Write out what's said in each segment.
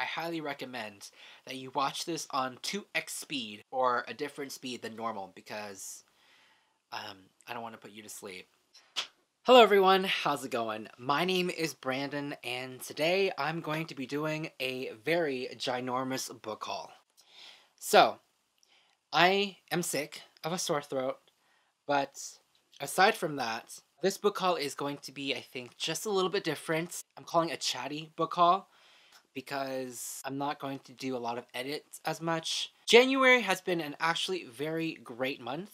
I highly recommend that you watch this on 2x speed or a different speed than normal because I don't want to put you to sleep. Hello everyone, how's it going? My name is Brandon and today I'm going to be doing a very ginormous book haul. So, I am sick of a sore throat, but aside from that, this book haul is going to be, I think, just a little bit different. I'm calling it a chatty book haul because I'm not going to do a lot of edits as much. January has been an actually very great month.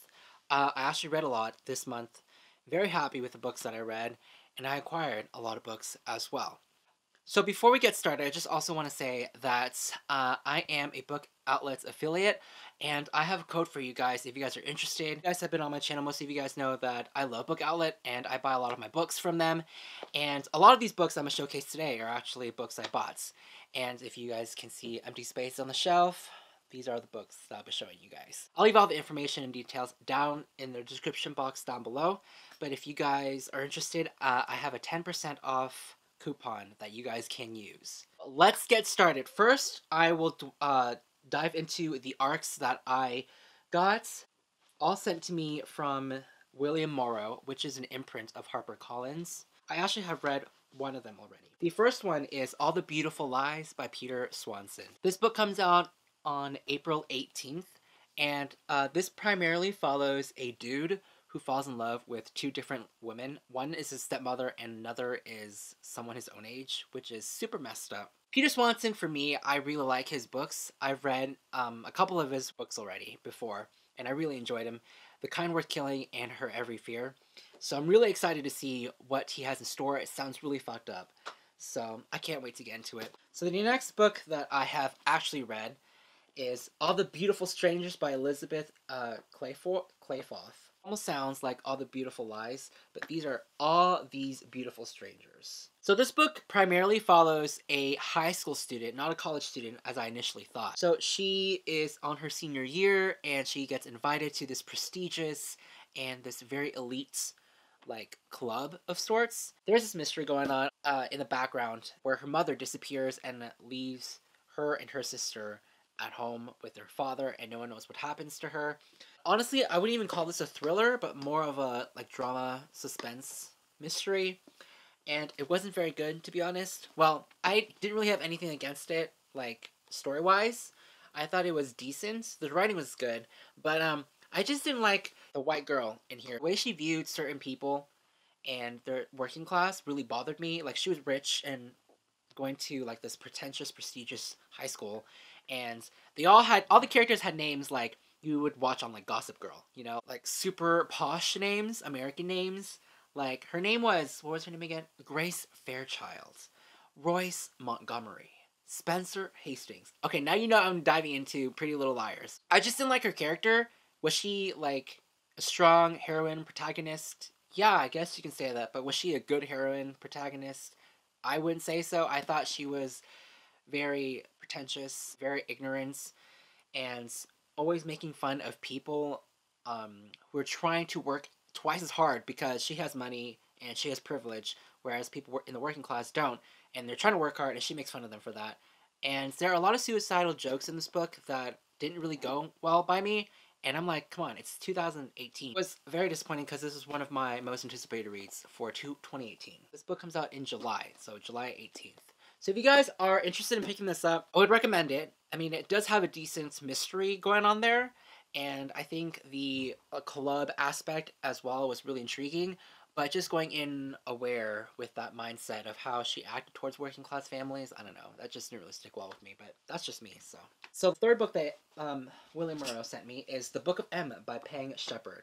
I actually read a lot this month. Very happy with the books that I read, and I acquired a lot of books as well. So before we get started, I just also want to say that I am a Book Outlets affiliate, and I have a code for you guys if you guys are interested. If you guys have been on my channel, most of you guys know that I love Book Outlet, and I buy a lot of my books from them. And a lot of these books I'm going to showcase today are actually books I bought. And if you guys can see empty space on the shelf, these are the books that I'll be showing you guys. I'll leave all the information and details down in the description box down below. But if you guys are interested, I have a 10% off coupon that you guys can use. Let's get started. First, I will dive into the arcs that I got, all sent to me from William Morrow, which is an imprint of HarperCollins. I actually have read one of them already. The first one is All the Beautiful Lies by Peter Swanson. This book comes out on April 18th, and this primarily follows a dude who falls in love with two different women. One is his stepmother and another is someone his own age, which is super messed up. Peter Swanson, for me, I really like his books. I've read a couple of his books already before, and I really enjoyed him. The Kind Worth Killing and Her Every Fear. So I'm really excited to see what he has in store. It sounds really fucked up. So I can't wait to get into it. So the next book that I have actually read is All the Beautiful Strangers by Elizabeth Clayforth. Almost sounds like All the Beautiful Lies, but these are All These Beautiful Strangers. So this book primarily follows a high school student, not a college student as I initially thought. So she is on her senior year and she gets invited to this prestigious and this very elite like club of sorts. There's this mystery going on in the background where her mother disappears and leaves her and her sister at home with their father, and no one knows what happens to her. Honestly, I wouldn't even call this a thriller, but more of a like drama, suspense, mystery. And it wasn't very good, to be honest. Well, I didn't really have anything against it, like story-wise. I thought it was decent. The writing was good, but I just didn't like the white girl in here. The way she viewed certain people and their working class really bothered me. Like, she was rich and going to like this pretentious, prestigious high school, and all the characters had names like you would watch on like Gossip Girl, you know, like super posh names, American names. Like her name was, what was her name again? Grace Fairchild, Royce Montgomery, Spencer Hastings. Okay, now you know I'm diving into Pretty Little Liars. I just didn't like her character. Was she like a strong heroine protagonist? Yeah, I guess you can say that, but was she a good heroine protagonist? I wouldn't say so. I thought she was very pretentious, very ignorant, and always making fun of people who are trying to work twice as hard because she has money and she has privilege, whereas people in the working class don't, and they're trying to work hard, and she makes fun of them for that. And there are a lot of suicidal jokes in this book that didn't really go well by me, and I'm like, come on, it's 2018. It was very disappointing because this is one of my most anticipated reads for 2018. This book comes out in July, so July 18th. So if you guys are interested in picking this up, I would recommend it. I mean, it does have a decent mystery going on there, and I think the club aspect as well was really intriguing, but just going in aware with that mindset of how she acted towards working class families, I don't know, that just didn't really stick well with me, but that's just me, so. So the third book that William Morrow sent me is The Book of M by Pang Shepard.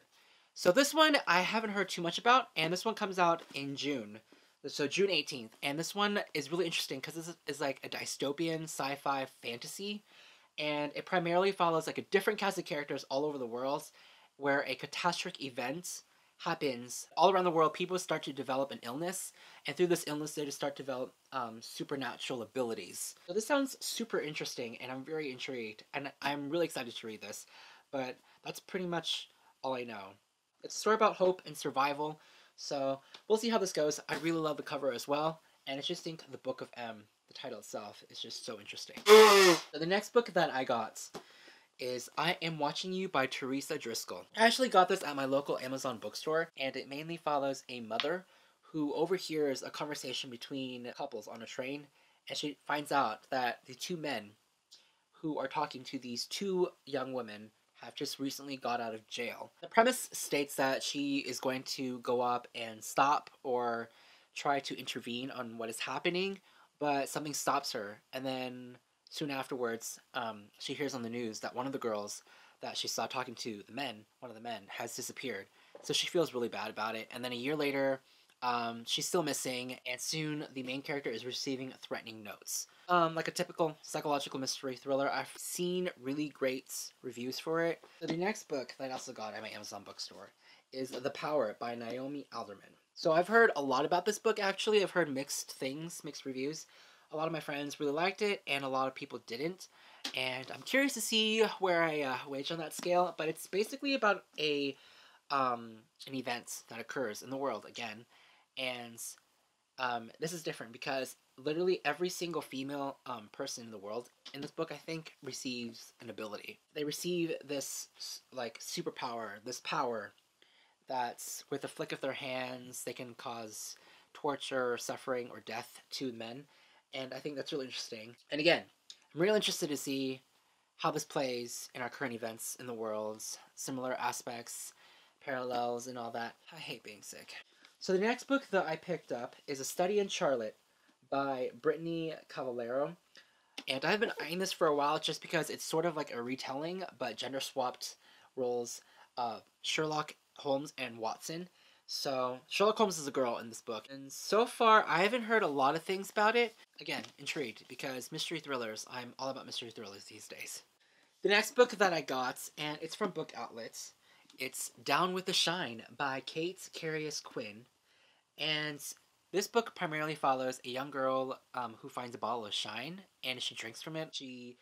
So this one I haven't heard too much about, and this one comes out in June. So June 18th, and this one is really interesting because this is like a dystopian sci-fi fantasy, and it primarily follows like a different cast of characters all over the world, where a catastrophic event happens all around the world. People start to develop an illness, and through this illness they just start to develop supernatural abilities. So this sounds super interesting, and I'm very intrigued, and I'm really excited to read this, but that's pretty much all I know. It's a story about hope and survival, so we'll see how this goes. I really love the cover as well, and it's just think The Book of M. the title itself is just so interesting. So the next book that I got is I Am Watching You by Teresa Driscoll. I actually got this at my local Amazon bookstore, and it mainly follows a mother who overhears a conversation between couples on a train, and she finds out that the two men who are talking to these two young women have just recently got out of jail. The premise states that she is going to go up and stop or try to intervene on what is happening, but something stops her, and then soon afterwards, she hears on the news that one of the girls that she saw talking to one of the men, has disappeared. So she feels really bad about it, and then a year later, she's still missing, and soon the main character is receiving threatening notes. Like a typical psychological mystery thriller. I've seen really great reviews for it. So the next book that I also got at my Amazon bookstore is The Power by Naomi Alderman. So I've heard a lot about this book, actually. I've heard mixed reviews. A lot of my friends really liked it, and a lot of people didn't. And I'm curious to see where I wage on that scale, but it's basically about an event that occurs in the world again. And this is different because literally every single female person in the world in this book, I think, receives an ability. They receive this like superpower, this power that's with a flick of their hands they can cause torture, suffering, or death to men. And I think that's really interesting. And again, I'm really interested to see how this plays in our current events in the world, similar aspects, parallels, and all that. I hate being sick. So the next book that I picked up is A Study in Charlotte by Brittany Cavallero. And I've been eyeing this for a while just because it's sort of like a retelling, but gender-swapped roles of Sherlock Holmes and Watson. So Sherlock Holmes is a girl in this book. And so far, I haven't heard a lot of things about it. Again, intrigued, because mystery thrillers, I'm all about mystery thrillers these days. The next book that I got, and it's from Book Outlet, it's Down with the Shine by Kate Carius Quinn. And this book primarily follows a young girl who finds a bottle of shine, and as she drinks from it, she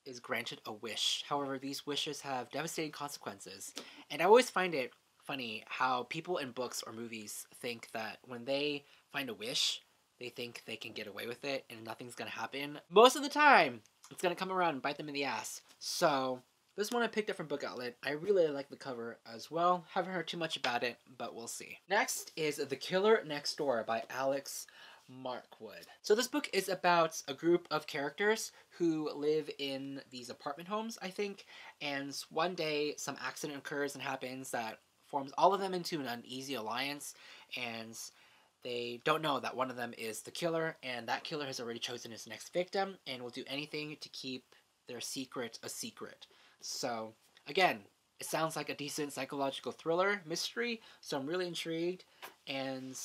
is granted a wish. However, these wishes have devastating consequences. And I always find it funny how people in books or movies think that when they find a wish, they think they can get away with it and nothing's gonna happen. Most of the time, it's gonna come around and bite them in the ass. So this one I picked up from Book Outlet. I really like the cover as well. Haven't heard too much about it, but we'll see. Next is The Killer Next Door by Alex Markwood. So this book is about a group of characters who live in these apartment homes, I think, and one day some accident occurs and happens that forms all of them into an uneasy alliance, and they don't know that one of them is the killer, and that killer has already chosen his next victim and will do anything to keep their secret a secret. So, again, it sounds like a decent psychological thriller, mystery, so I'm really intrigued, and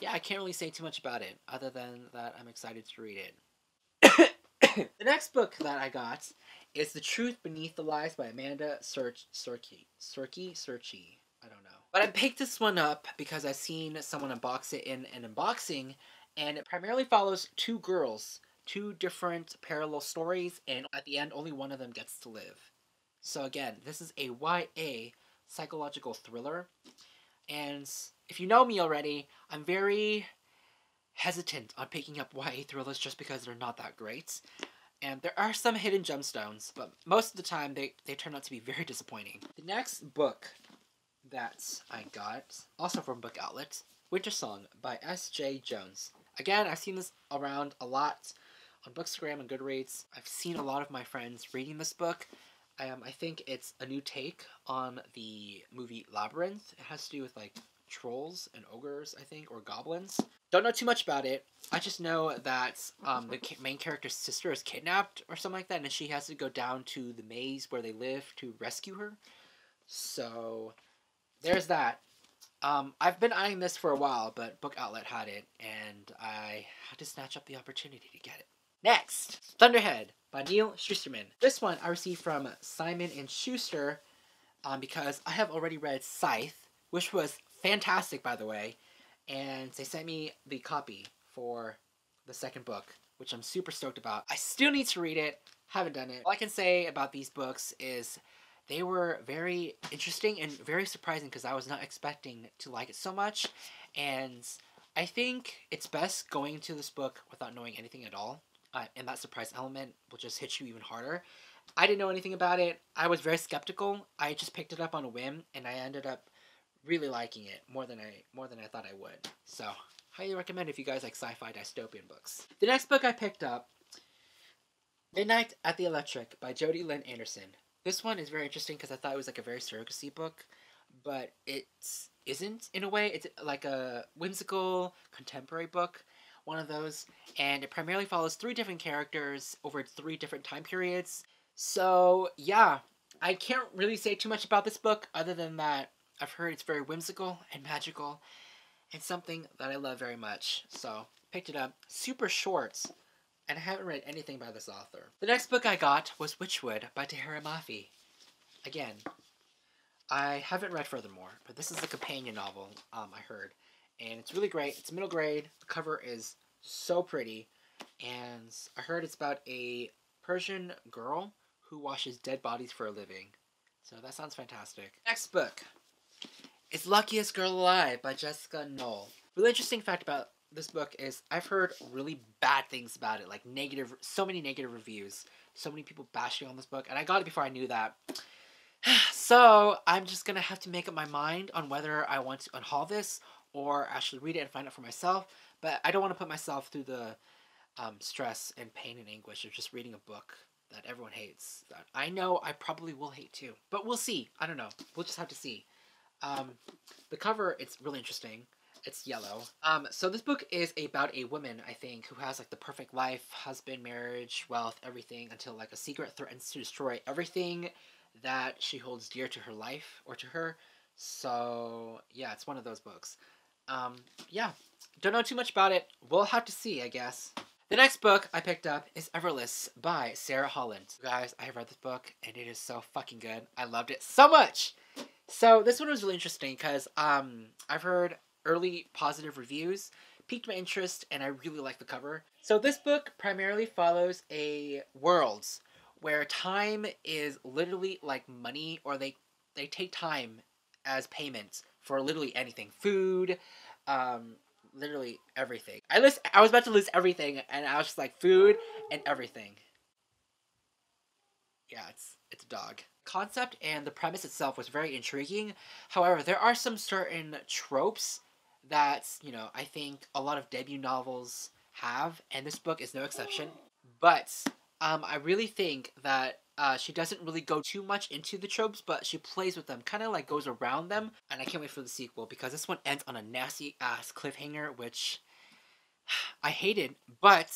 yeah, I can't really say too much about it, other than that I'm excited to read it. The next book that I got is The Truth Beneath the Lies by Amanda Serki. I don't know. But I picked this one up because I've seen someone unbox it in an unboxing, and it primarily follows two girls, two different parallel stories, and at the end, only one of them gets to live. So again, this is a YA psychological thriller, and if you know me already, I'm very hesitant on picking up YA thrillers just because they're not that great. And there are some hidden gemstones, but most of the time they turn out to be very disappointing. The next book that I got, also from Book Outlet, Wintersong by S.J. Jones. Again, I've seen this around a lot on Bookstagram and Goodreads. I've seen a lot of my friends reading this book. I think it's a new take on the movie Labyrinth. It has to do with like trolls and ogres, I think, or goblins. Don't know too much about it. I just know that the main character's sister is kidnapped or something like that, and she has to go down to the maze where they live to rescue her. So there's that. I've been eyeing this for a while, but Book Outlet had it, and I had to snatch up the opportunity to get it. Next, Thunderhead by Neil Shusterman. This one I received from Simon & Schuster because I have already read Scythe, which was fantastic, by the way, and they sent me the copy for the second book, which I'm super stoked about. I still need to read it. Haven't done it. All I can say about these books is they were very interesting and very surprising because I was not expecting to like it so much, and I think it's best going into this book without knowing anything at all, and that surprise element will just hit you even harder. I didn't know anything about it. I was very skeptical. I just picked it up on a whim, and I ended up really liking it more than I thought I would. So, highly recommend if you guys like sci-fi dystopian books. The next book I picked up, Midnight at the Electric by Jodi Lynn Anderson. This one is very interesting because I thought it was like a very surrogacy book, but it isn't in a way. It's like a whimsical contemporary book, one of those, and it primarily follows 3 different characters over 3 different time periods. So yeah, I can't really say too much about this book other than that I've heard it's very whimsical and magical and something that I love very much. So picked it up. Super short, and I haven't read anything by this author. The next book I got was Witchwood by Tahereh Mafi. Again, I haven't read Furthermore, but this is a companion novel, I heard. And it's really great. It's middle grade. The cover is so pretty. And I heard it's about a Persian girl who washes dead bodies for a living. So that sounds fantastic. Next book is Luckiest Girl Alive by Jessica Knoll. Really interesting fact about this book is I've heard really bad things about it. Like so many negative reviews. So many people bashing on this book. And I got it before I knew that. So I'm just going to have to make up my mind on whether I want to unhaul this or actually read it and find out for myself. But I don't want to put myself through the stress and pain and anguish of just reading a book that everyone hates. That I know I probably will hate too. But we'll see. I don't know. We'll just have to see. The cover, it's really interesting. It's yellow. So this book is about a woman, I think, who has like the perfect life, husband, marriage, wealth, everything, until like a secret threatens to destroy everything that she holds dear to her life or to her. So yeah, it's one of those books. Yeah, don't know too much about it. We'll have to see, I guess. The next book I picked up is Everless by Sarah Holland. Guys, I have read this book and it is so fucking good. I loved it so much. So this one was really interesting because I've heard early positive reviews, piqued my interest, and I really like the cover. So this book primarily follows a world where time is literally like money, or they take time as payment for literally anything. Food, literally everything. I was about to lose everything, and I was just like, food and everything. Yeah, it's a dog. Concept and the premise itself was very intriguing. However, there are some certain tropes that, I think a lot of debut novels have, and this book is no exception. But I really think that she doesn't really go too much into the tropes, but she plays with them, kind of like goes around them. And I can't wait for the sequel because this one ends on a nasty ass cliffhanger, which I hated, but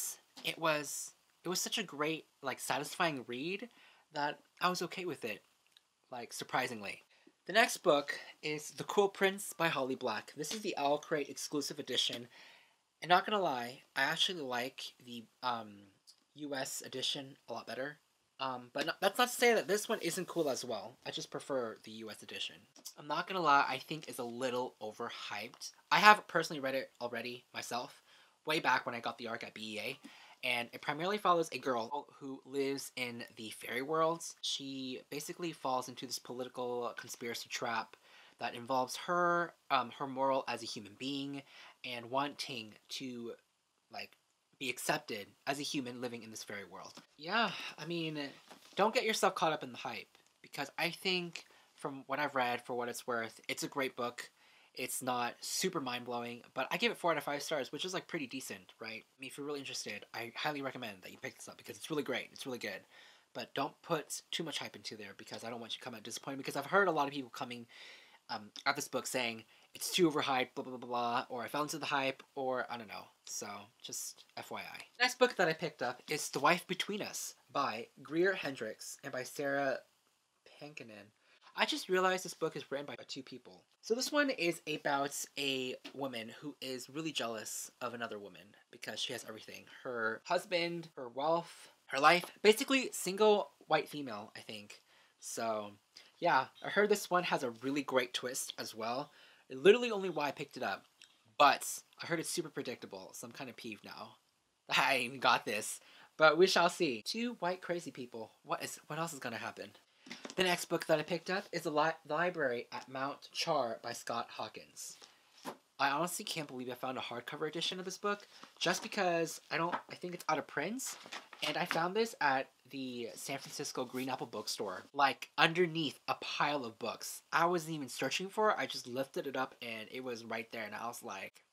it was such a great, like, satisfying read that I was okay with it, like, surprisingly. The next book is The Cruel Prince by Holly Black. This is the OWLCRATE exclusive edition. And not gonna lie, I actually like the US edition a lot better. That's not to say that this one isn't cool as well. I just prefer the US edition. I'm not gonna lie, I think it's a little overhyped. I have personally read it already myself, way back when I got the arc at BEA. And it primarily follows a girl who lives in the fairy worlds. She basically falls into this political conspiracy trap that involves her, her moral as a human being, and wanting to, like, be accepted as a human living in this fairy world. Yeah, I mean, don't get yourself caught up in the hype, because I think, from what I've read, for what it's worth, it's a great book. It's not super mind-blowing, but I give it 4 out of 5 stars, which is, like, pretty decent, right? I mean, if you're really interested, I highly recommend that you pick this up, because it's really great. It's really good. But don't put too much hype into there, because I don't want you to come out disappointed, because I've heard a lot of people coming at this book saying, it's too overhyped, blah, blah, blah, blah, or I fell into the hype, or I don't know. So, just FYI. Next book that I picked up is The Wife Between Us by Greer Hendricks and by Sarah Pankinen. I just realized this book is written by 2 people. So this one is about a woman who is really jealous of another woman because she has everything. Her husband, her wealth, her life. Basically, single white female, I think. So, yeah. I heard this one has a really great twist as well. Literally only why I picked it up. But I heard it's super predictable, so I'm kind of peeved now. I even got this. But we shall see. 2 white crazy people. What else is gonna happen? The next book that I picked up is The Library at Mount Char by Scott Hawkins. I honestly can't believe I found a hardcover edition of this book just because I think it's out of print. And I found this at the San Francisco Green Apple bookstore, like underneath a pile of books. I wasn't even searching for it. I just lifted it up and it was right there. And I was like,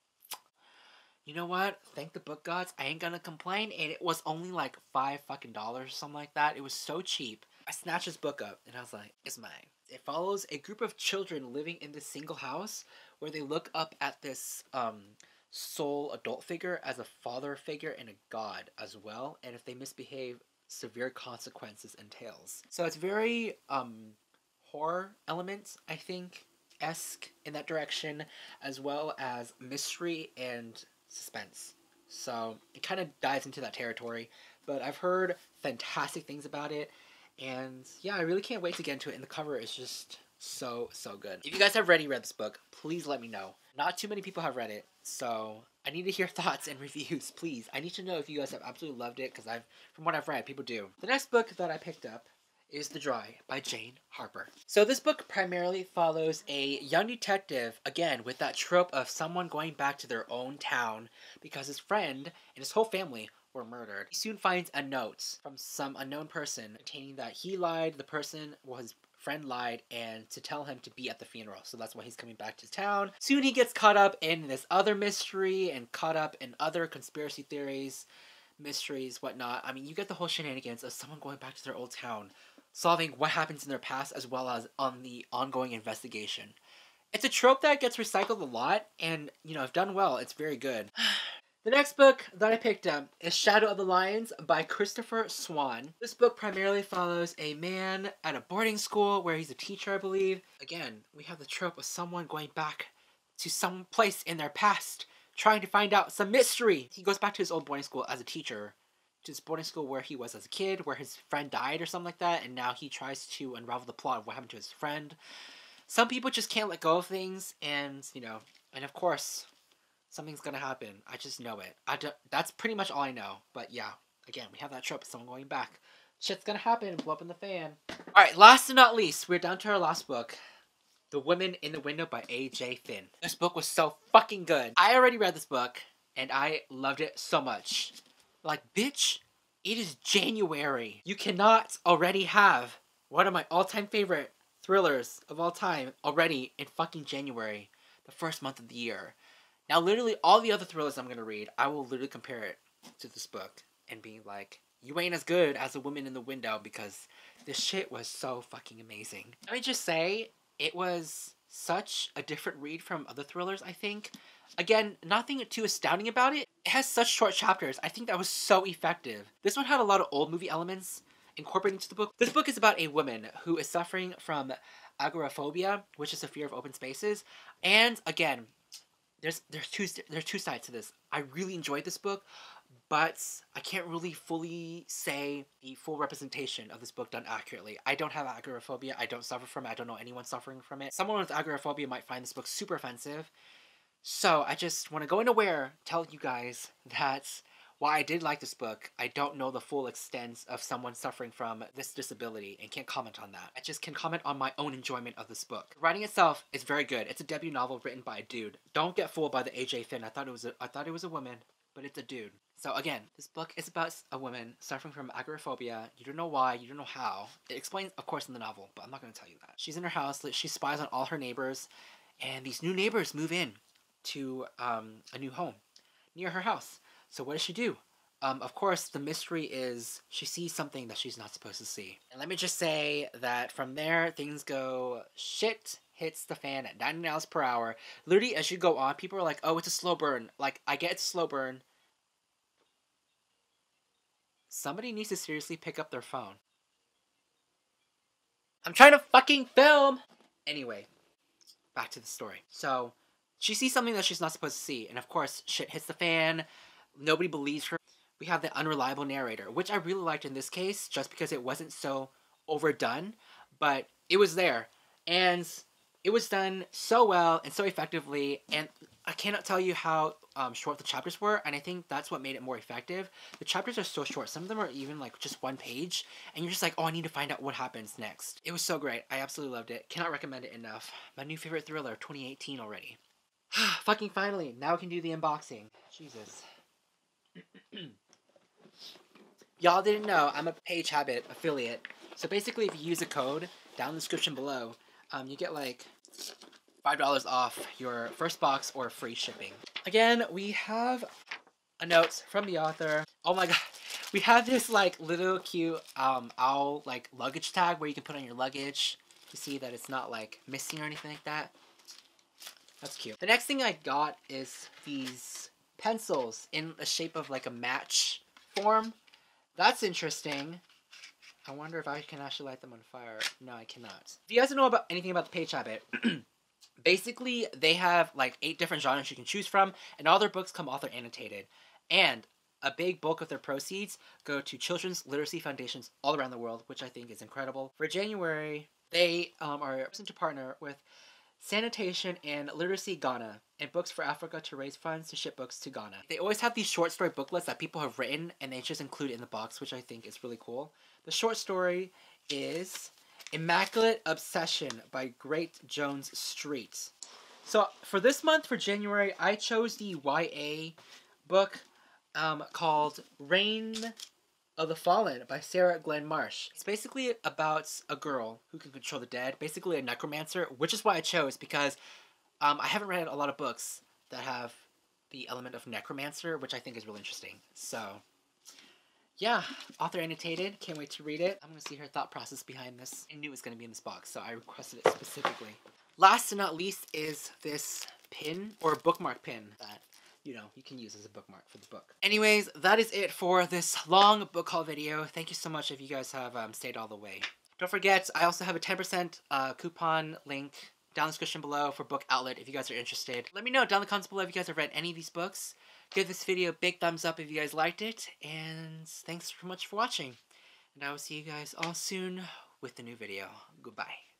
you know what? Thank the book gods. I ain't gonna complain. And it was only like $5 or something like that. It was so cheap. I snatched this book up and I was like, it's mine. It follows a group of children living in this single house where they look up at this sole adult figure as a father figure and a god as well. And if they misbehave, severe consequences entails. So it's very horror elements, I think, esque in that direction, as well as mystery and suspense. So it kind of dives into that territory. But I've heard fantastic things about it. And yeah, I really can't wait to get into it. And the cover is just so good. If you guys have already read this book, please let me know. Not too many people have read it, so I need to hear thoughts and reviews, please. I need to know if you guys have absolutely loved it, because from what I've read, people do. The next book that I picked up is The Dry by Jane Harper. So this book primarily follows a young detective, again, with that trope of someone going back to their own town because his friend and his whole family were murdered. He soon finds a note from some unknown person containing that he lied, the person, well, his friend lied, and to tell him to be at the funeral. So that's why he's coming back to town. Soon he gets caught up in this other mystery and caught up in other conspiracy theories, mysteries, whatnot. I mean, you get the whole shenanigans of someone going back to their old town, solving what happens in their past as well as on the ongoing investigation. It's a trope that gets recycled a lot, and, you know, if done well, it's very good. The next book that I picked up is Shadow of the Lions by Christopher Swan. This book primarily follows a man at a boarding school where he's a teacher, I believe. Again, we have the trope of someone going back to some place in their past, trying to find out some mystery. He goes back to his old boarding school as a teacher, to his boarding school where he was as a kid, where his friend died or something like that, and now he tries to unravel the plot of what happened to his friend. Some people just can't let go of things, and, you know, and of course, something's gonna happen. I just know it. That's pretty much all I know. But yeah, again, we have that trope of someone going back. Shit's gonna happen and blow up in the fan. Alright, last and not least, we're down to our last book. The Woman in the Window by A.J. Finn. This book was so fucking good. I already read this book, and I loved it so much. Like, bitch, it is January. You cannot already have one of my all-time favorite thrillers of all time already in fucking January. The first month of the year. Now, literally, all the other thrillers I'm going to read, I will literally compare it to this book and be like, you ain't as good as The Woman in the Window because this shit was so fucking amazing. Let me just say, it was such a different read from other thrillers, I think. Again, nothing too astounding about it. It has such short chapters. I think that was so effective. This one had a lot of old movie elements incorporated into the book. This book is about a woman who is suffering from agoraphobia, which is a fear of open spaces. And again, there's two sides to this. I really enjoyed this book, but I can't really fully say the full representation of this book done accurately. I don't have agoraphobia. I don't suffer from it. I don't know anyone suffering from it. Someone with agoraphobia might find this book super offensive. So I just want to go in aware, tell you guys that while I did like this book, I don't know the full extent of someone suffering from this disability and can't comment on that. I just can comment on my own enjoyment of this book. The writing itself is very good. It's a debut novel written by a dude. Don't get fooled by the A.J. Finn. I thought it was a woman, but it's a dude. So again, this book is about a woman suffering from agoraphobia. You don't know why, you don't know how. It explains, of course, in the novel, but I'm not going to tell you that. She's in her house, she spies on all her neighbors, and these new neighbors move in to a new home near her house. So what does she do? Of course, the mystery is she sees something that she's not supposed to see. And let me just say that from there, things go shit hits the fan at 90 miles per hour. Literally, as you go on, people are like, oh, it's a slow burn. Like, I get it's a slow burn. Somebody needs to seriously pick up their phone. I'm trying to fucking film! Anyway, back to the story. So, she sees something that she's not supposed to see. And of course, shit hits the fan. Nobody believes her. We have the unreliable narrator, which I really liked in this case, just because it wasn't so overdone, but it was there. And it was done so well and so effectively, and I cannot tell you how short the chapters were, and I think that's what made it more effective. The chapters are so short. Some of them are even like just one page, and you're just like, oh, I need to find out what happens next. It was so great. I absolutely loved it. Cannot recommend it enough. My new favorite thriller, 2018 already. Fucking finally, now we can do the unboxing. Jesus. Y'all didn't know, I'm a Page Habit affiliate. So basically, if you use a code down in the description below, you get like $5 off your first box or free shipping. Again, we have a note from the author. Oh my god. We have this like little cute owl like luggage tag where you can put on your luggage to see that it's not like missing or anything like that. That's cute. The next thing I got is these pencils in the shape of like a match form. That's interesting. I wonder if I can actually light them on fire. No, I cannot. If you guys don't know about anything about the Page Habit, basically they have like 8 different genres you can choose from, and all their books come author annotated. And a big bulk of their proceeds go to children's literacy foundations all around the world, which I think is incredible. For January, they are to partner with Sanitation and Literacy Ghana and Books for Africa to raise funds to ship books to Ghana. They always have these short story booklets that people have written and they just include it in the box, which I think is really cool. The short story is Immaculate Obsession by Great Jones Street. So for this month, for January, I chose the YA book called Reign of the Fallen by Sarah Glenn Marsh. It's basically about a girl who can control the dead, basically a necromancer, which is why I chose, because I haven't read a lot of books that have the element of necromancer, which I think is really interesting. So, yeah, author annotated, can't wait to read it. I'm going to see her thought process behind this. I knew it was going to be in this box, so I requested it specifically. Last and not least is this pin, or bookmark pin, that you know, you can use as a bookmark for the book. Anyways, that is it for this long book haul video. Thank you so much if you guys have stayed all the way. Don't forget, I also have a 10% coupon link down in the description below for Book Outlet if you guys are interested. Let me know down in the comments below if you guys have read any of these books. Give this video a big thumbs up if you guys liked it. And thanks so much for watching. And I will see you guys all soon with the new video. Goodbye.